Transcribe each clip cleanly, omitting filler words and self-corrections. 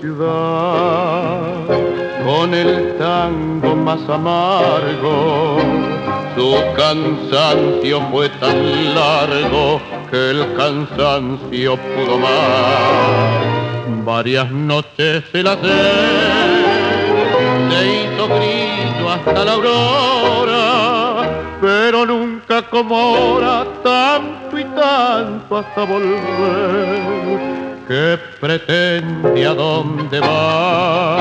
ciudad, con el tango más amargo. Su cansancio fue tan largo que el cansancio pudo más. Varias noches el hacer se hizo grillo hasta la aurora, pero nunca como ahora, tanto y tanto hasta volver. ¿Qué pretende, a dónde va?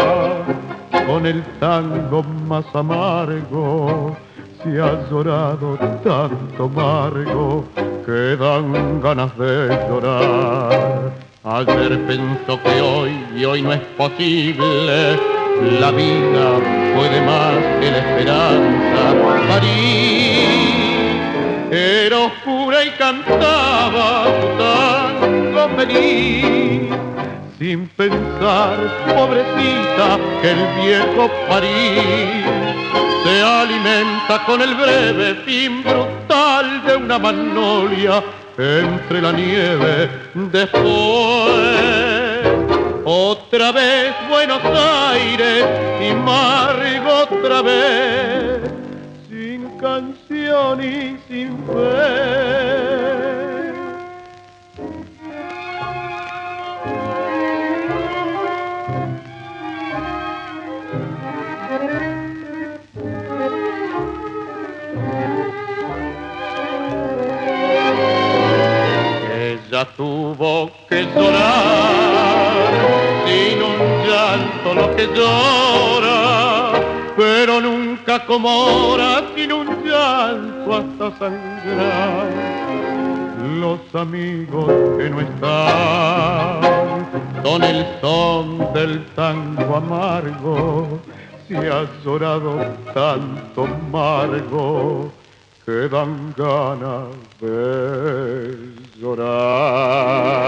Con el tango más amargo, si has llorado tanto amargo, que dan ganas de llorar. Ayer pensó que hoy y hoy no es posible, la vida puede más que la esperanza. París era oscura y cantaba su tango feliz, sin pensar, pobrecita, que el viejo París se alimenta con el breve fin brutal de una magnolia entre la nieve. Después otra vez Buenos Aires y Margo otra vez, sin canción y sin fe. Ella tuvo que llorar sin un llanto lo que llora, pero nunca como ahora sin un llanto hasta sangrar. Los amigos que no están son el son del tango amargo. Si has llorado tanto amargo, que dan ganas de llorar.